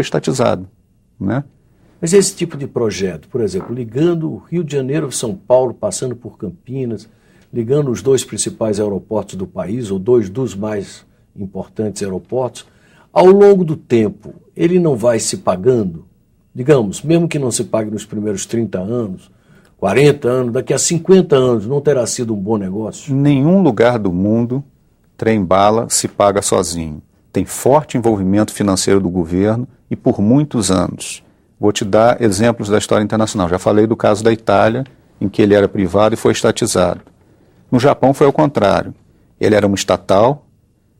estatizado, né? Mas esse tipo de projeto, por exemplo, ligando o Rio de Janeiro a São Paulo, passando por Campinas, ligando os dois principais aeroportos do país, ou dois dos mais importantes aeroportos, ao longo do tempo, ele não vai se pagando? Digamos, mesmo que não se pague nos primeiros 30 anos, 40 anos, daqui a 50 anos, não terá sido um bom negócio? Em nenhum lugar do mundo, trem-bala se paga sozinho. Tem forte envolvimento financeiro do governo e por muitos anos. Vou te dar exemplos da história internacional. Já falei do caso da Itália, em que ele era privado e foi estatizado. No Japão foi ao contrário. Ele era uma estatal.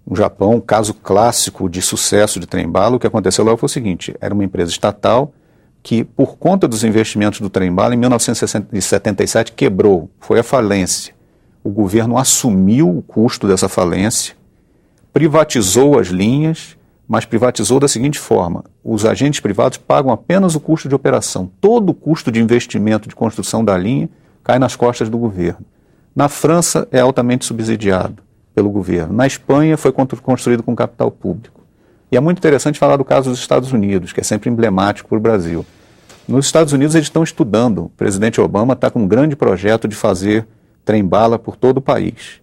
No Japão, um caso clássico de sucesso de trem-bala, o que aconteceu lá foi o seguinte: era uma empresa estatal que, por conta dos investimentos do trem-bala, em 1977 quebrou, foi à falência. O governo assumiu o custo dessa falência, privatizou as linhas, mas privatizou da seguinte forma: os agentes privados pagam apenas o custo de operação. Todo o custo de investimento de construção da linha cai nas costas do governo. Na França é altamente subsidiado pelo governo. Na Espanha foi construído com capital público. E é muito interessante falar do caso dos Estados Unidos, que é sempre emblemático para o Brasil. Nos Estados Unidos eles estão estudando. O presidente Obama está com um grande projeto de fazer trem-bala por todo o país.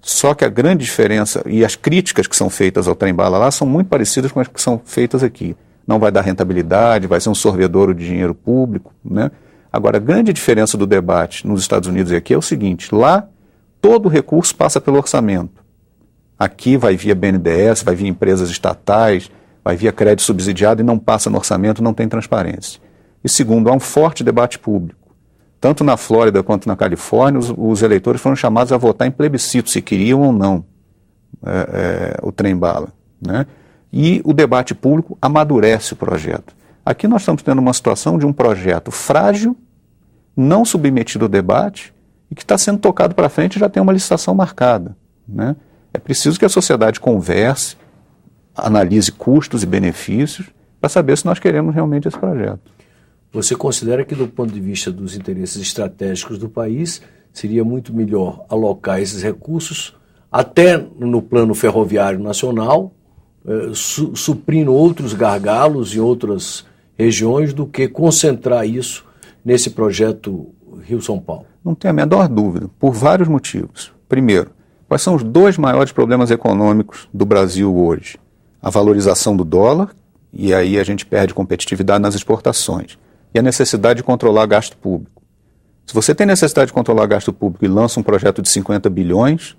Só que a grande diferença, e as críticas que são feitas ao trem-bala lá, são muito parecidas com as que são feitas aqui. Não vai dar rentabilidade, vai ser um sorvedouro de dinheiro público, né? Agora, a grande diferença do debate nos Estados Unidos e aqui é o seguinte: lá, todo o recurso passa pelo orçamento. Aqui vai via BNDES, vai via empresas estatais, vai via crédito subsidiado e não passa no orçamento, não tem transparência. E segundo, há um forte debate público. Tanto na Flórida quanto na Califórnia, os eleitores foram chamados a votar em plebiscito, se queriam ou não o trem-bala, né? E o debate público amadurece o projeto. Aqui nós estamos tendo uma situação de um projeto frágil, não submetido ao debate, e que está sendo tocado para frente e já tem uma licitação marcada, né? É preciso que a sociedade converse, analise custos e benefícios, para saber se nós queremos realmente esse projeto. Você considera que, do ponto de vista dos interesses estratégicos do país, seria muito melhor alocar esses recursos até no plano ferroviário nacional, suprindo outros gargalos em outras regiões, do que concentrar isso nesse projeto Rio-São Paulo? Não tem a menor dúvida, por vários motivos. Primeiro, quais são os dois maiores problemas econômicos do Brasil hoje? A valorização do dólar, e aí a gente perde competitividade nas exportações, e a necessidade de controlar gasto público. Se você tem necessidade de controlar gasto público e lança um projeto de 50 bilhões,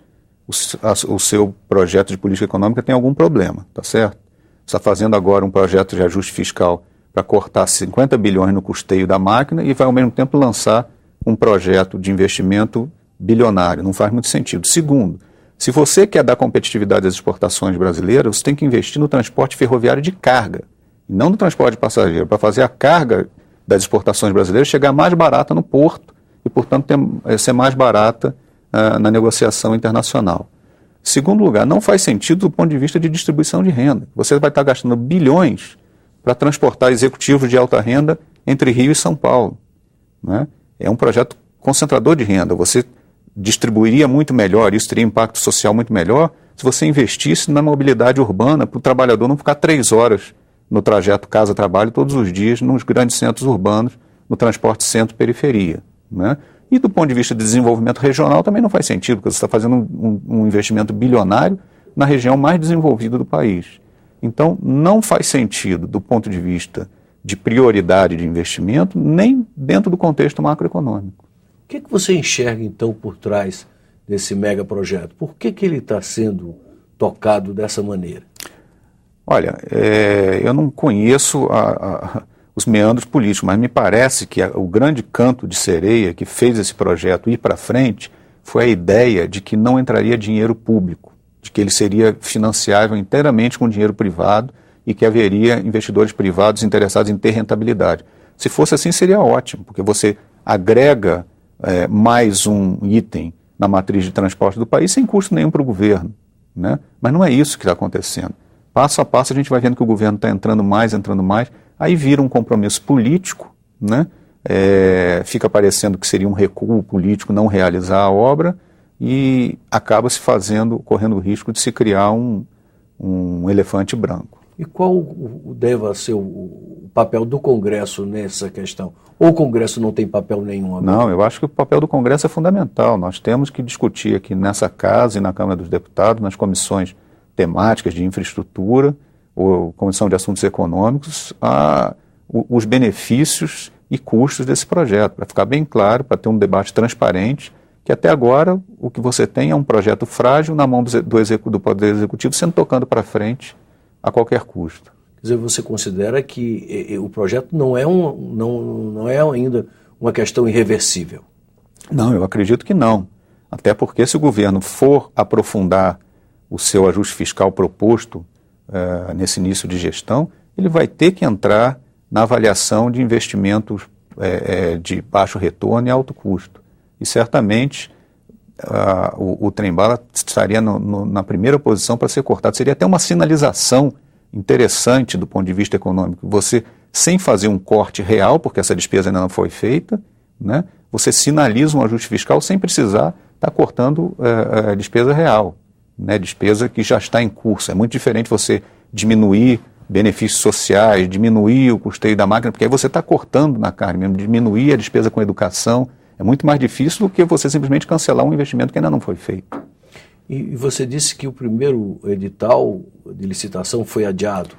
o seu projeto de política econômica tem algum problema, tá certo? Você está fazendo agora um projeto de ajuste fiscal para cortar 50 bilhões no custeio da máquina e vai ao mesmo tempo lançar um projeto de investimento bilionário. Não faz muito sentido. Segundo, se você quer dar competitividade às exportações brasileiras, você tem que investir no transporte ferroviário de carga, e não no transporte de passageiro, para fazer a carga das exportações brasileiras chegar mais barata no porto e, portanto, ser mais barata na negociação internacional. Segundo lugar, não faz sentido do ponto de vista de distribuição de renda. Você vai estar gastando bilhões para transportar executivos de alta renda entre Rio e São Paulo, né? É um projeto concentrador de renda. Você distribuiria muito melhor, isso teria impacto social muito melhor, se você investisse na mobilidade urbana, para o trabalhador não ficar 3 horas no trajeto casa-trabalho todos os dias nos grandes centros urbanos, no transporte centro-periferia, né? E do ponto de vista de desenvolvimento regional também não faz sentido, porque você está fazendo um investimento bilionário na região mais desenvolvida do país. Então, não faz sentido do ponto de vista de prioridade de investimento, nem dentro do contexto macroeconômico. O que você enxerga, então, por trás desse megaprojeto? Por que ele está sendo tocado dessa maneira? Olha, eu não conheço os meandros políticos, mas me parece que o grande canto de sereia que fez esse projeto ir para frente foi a ideia de que não entraria dinheiro público, de que ele seria financiável inteiramente com dinheiro privado e que haveria investidores privados interessados em ter rentabilidade. Se fosse assim, seria ótimo, porque você agrega mais um item na matriz de transporte do país sem custo nenhum para o governo, né? Mas não é isso que está acontecendo. Passo a passo a gente vai vendo que o governo está entrando mais, aí vira um compromisso político, né? Fica parecendo que seria um recuo político não realizar a obra e acaba correndo o risco de se criar um elefante branco. E qual deve ser o papel do Congresso nessa questão? Ou o Congresso não tem papel nenhum agora? Não, eu acho que o papel do Congresso é fundamental. Nós temos que discutir aqui nessa casa e na Câmara dos Deputados, nas comissões temáticas de infraestrutura, ou Comissão de Assuntos Econômicos, os benefícios e custos desse projeto, para ficar bem claro, para ter um debate transparente, que até agora o que você tem é um projeto frágil na mão do Poder Executivo sendo tocado para frente a qualquer custo. Quer dizer, você considera que o projeto não é ainda uma questão irreversível? Não, eu acredito que não. Até porque se o governo for aprofundar o seu ajuste fiscal proposto nesse início de gestão, ele vai ter que entrar na avaliação de investimentos de baixo retorno e alto custo. E certamente o trem-bala estaria na primeira posição para ser cortado. Seria até uma sinalização interessante do ponto de vista econômico. Você, sem fazer um corte real, porque essa despesa ainda não foi feita, né, você sinaliza um ajuste fiscal sem precisar estar cortando despesa real, né, despesa que já está em curso. É muito diferente você diminuir benefícios sociais, diminuir o custeio da máquina, porque aí você está cortando na carne mesmo, diminuir a despesa com educação. É muito mais difícil do que você simplesmente cancelar um investimento que ainda não foi feito. E você disse que o primeiro edital de licitação foi adiado.